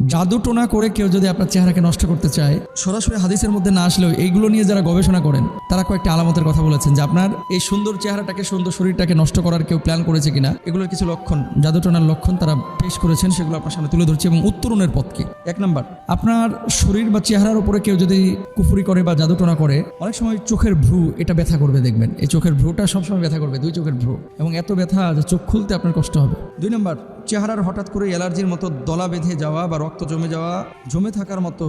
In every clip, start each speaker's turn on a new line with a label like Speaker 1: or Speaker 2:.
Speaker 1: জাদু টোনা করে কেউ যদি আপনার চেহারাকে নষ্ট করতে চায়, সরাসরি হাদিসের মধ্যে না আসলেও এইগুলো নিয়ে যারা গবেষণা করেন তারা কয়েকটি আলামতের কথা বলেছেন যে আপনার এই সুন্দর চেহারাটাকে, সুন্দর শরীরটাকে নষ্ট করার কেউ প্ল্যান করেছে কিনা, এগুলোর কিছু লক্ষণ, জাদু টোনার লক্ষণ তারা পেশ করেছেন, সেগুলো আপনার সামনে তুলে ধরছে এবং উত্তরণের পথ কি। 1 নাম্বার, আপনার শরীর বা চেহারার উপরে কেউ যদি কুফরি করে বা জাদু টোনা করে, অনেক সময় চোখের ভ্রু এটা ব্যথা করবে, দেখবেন এই চোখের ভ্রুটা সবসময় ব্যথা করবে, 2 চোখের ভ্রু, এবং এত ব্যথা যে চোখ খুলতে আপনার কষ্ট হবে। 2 নাম্বার, চেহারার হঠাৎ করে অ্যালার্জির মতো দলা বেঁধে যাওয়া বা রক্ত জমে থাকার মতো,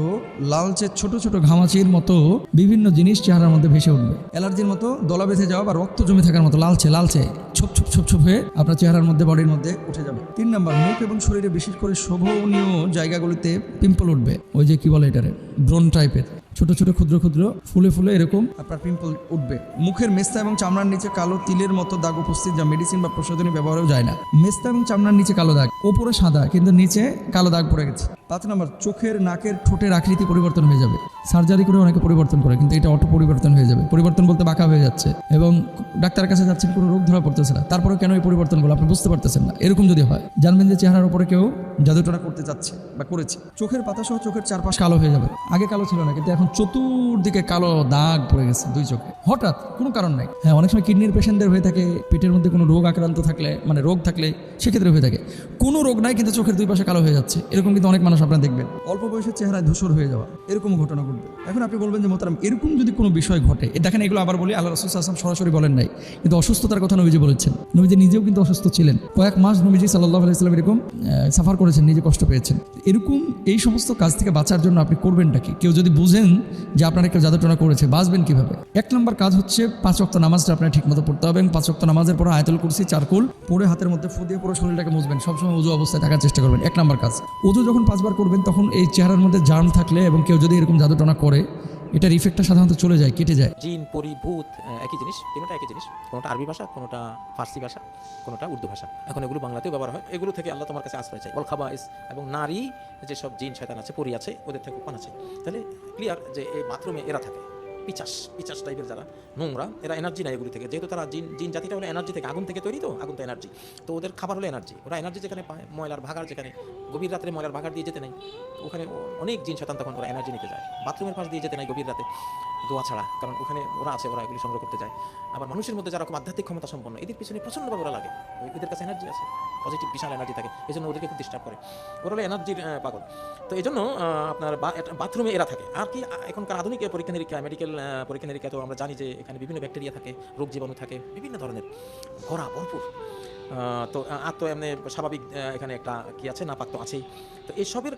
Speaker 1: লালচে ছোট ছোট ঘামাচির মতো বিভিন্ন জিনিস চেহারার মধ্যে ভেসে উঠবে। অ্যালার্জির মতো দলা বেঁধে যাওয়া বা রক্ত জমে থাকার মতো লালচে ছোপ ছোপ ছোপ ছোপ হয়ে আপনার চেহারার মধ্যে, বডির মধ্যে উঠে যাবে। 3 নাম্বার, মুখ এবং শরীরে বিশেষ করে শোভনীয় জায়গাগুলিতে পিম্পল উঠবে, ওই যে কি বলে এটারে, ব্রণ টাইপের ছোট ছোট ক্ষুদ্র ক্ষুদ্র ফুলে ফুলে এরকম আপনার পিম্পল উঠবে। মুখের মেস্তা এবং চামড়ার নিচে কালো তিলের মতো দাগ উপস্থিত, যা মেডিসিন বা প্রসাধনী ব্যবহারেও যায় না। মেস্তা এবং চামড়ার নিচে কালো দাগ, ওপরে সাদা কিন্তু নিচে কালো দাগ পড়ে গেছে। 5 নম্বর, চোখের নাকের ঠোঁটের আকৃতি পরিবর্তন হয়ে যাবে। সার্জারি করে অনেকে পরিবর্তন করে, কিন্তু এটা অটো পরিবর্তন হয়ে যাবে। পরিবর্তন বলতে বাঁকা হয়ে যাচ্ছে এবং ডাক্তারের কাছে যাচ্ছেন, কোনো রোগ ধরা পড়তেছে না, তারপরে কেন এই পরিবর্তনগুলো আপনি বুঝতে পারতেছেন না। এরকম যদি হয়, জানবেন যে চেহারার উপরে কেউ জাদুটোনা করতে যাচ্ছে বা করেছে। চোখের পাতা সহ চোখের চারপাশ কালো হয়ে যাবে। আগে কালো ছিল না, কিন্তু এখন চতুর্দিকে কালো দাগ পড়ে গেছে 2 চোখে, হঠাৎ কোনো কারণ নাই। হ্যাঁ, অনেক সময় কিডনির পেশেন্টদের হয়ে থাকে, পেটের মধ্যে কোনো রোগ আক্রান্ত থাকলে, মানে রোগ থাকলে সেক্ষেত্রে হয়ে থাকে। কোনো রোগ নাই কিন্তু চোখের 2 পাশে কালো হয়ে যাচ্ছে, এরকম কিন্তু অনেক মানুষ আপনারা দেখবেন। অল্প বয়সের চেহারায় ধূসর হয়ে যাওয়া, এরকম ঘটনা ঘটবে। এখন আপনি বলবেন যে মোহতারাম, এরকম যদি কোনো বিষয় ঘটে, দেখেন এগুলো আবার বলি, আল্লাহ রাসূল সাল্লাল্লাহু আলাইহি ওয়াসাল্লাম সরাসরি বলেন নাই, কিন্তু অসুস্থতার কথা নবীজি বলেছেন। নবীজি নিজেও কিন্তু অসুস্থ ছিলেন, কয়েক মাস নবীজি সাল্লাল্লাহু আলাইহি ওয়াসাল্লাম এরকম সাফার করেছেন, নিজে কষ্ট পেয়েছেন। এরকম এই সমস্ত কাজ থেকে বাঁচার জন্য আপনি করবেনটা কি? কেউ যদি বুঝেন যে আপনারা কেউ জাদুটোনা করেছে, বাঁচবেন কিভাবে? 1 নম্বর কাজ হচ্ছে 5 ওয়াক্ত নামাজটা আপনার ঠিকমতো পড়তে হবে। 5 ওয়াক্ত নামাজের পর আয়াতুল কুরসি 4 কুল পড়ে হাতের মধ্যে ফু দিয়ে পুরো শরীরটাকে মুছবেন। সবসময় ওযু অবস্থায় থাকার চেষ্টা করবেন। 1 নম্বর কাজ। ওযু যখন 5 বার করবেন, তখন এই চেহারার মধ্যে জার্ম থাকলে এবং কেউ যদি এরকম জাদুটোনা করে, এটার ইফেক্টটা সাধারণত চলে যায়, কেটে যায়।
Speaker 2: জিন, পরি, ভূত একই জিনিস, তিনটা একই জিনিস। কোনোটা আরবি ভাষা, কোনোটা ফার্সি ভাষা, কোনোটা উর্দু ভাষা। এখন এগুলো বাংলাতেও ব্যবহার হয়। এগুলো থেকে আল্লাহ তোমার কাছে আশ্রয় চাই। ওয়াল খাবাইস, এবং নারী যেসব জিন শয়তান আছে, পরি আছে, ওদের থেকে পান আছে। তাহলে ক্লিয়ার যে এই বাথরুমে এরা থাকে, পিচাস টাইপের যারা নোংরা, এরা এনার্জি নেয় এগুলি থেকে। যেহেতু তারা জিন জাতিটা হলো এনার্জি থেকে, আগুন থেকে তৈরি, তো আগুন তো এনার্জি, তো ওদের খাবার হলো এনার্জি। ওরা এনার্জি যেখানে পায়, ময়লার ভাগাড় যেখানে, গভীর রাত্রে ময়লার ভাগাড় দিয়ে যেতে নেই, ওখানে অনেক জিন শয়তান তখন ওরা এনার্জি নিতে যায়। বাথরুমের পাশ দিয়ে যেতে নাই গভীর রাতে দোয়া ছাড়া, কারণ ওখানে ওরা আছে, ওরা এগুলি সংগ্রহ করতে যায়। আবার মানুষের মধ্যে যারা আধ্যাত্মিক ক্ষমতা সম্পন্ন, এদের পিছনে প্রচণ্ডভাবে ওরা লাগে, এদের কাছে এনার্জি আছে, পজিটিভ বিশাল এনার্জি থাকে, এই জন্য ওদেরকে খুব ডিস্টার্ব করে। ওরা হলো এনার্জির পাগল। তো এই জন্য আপনার বাথরুমে এরা থাকে। আর কি, এখনকার আধুনিক পরীক্ষা নিরীক্ষা, মেডিকেল পরীক্ষা নিরীক্ষা, তো আমরা জানি যে এখানে বিভিন্ন ব্যাকটেরিয়া থাকে, রোগ জীবাণু থাকে, বিভিন্ন ধরনের ভরা ভরপুর। তো আর তো এমনি স্বাভাবিক এখানে একটা কি আছে, নাপাক তো আছেই। তো এসবের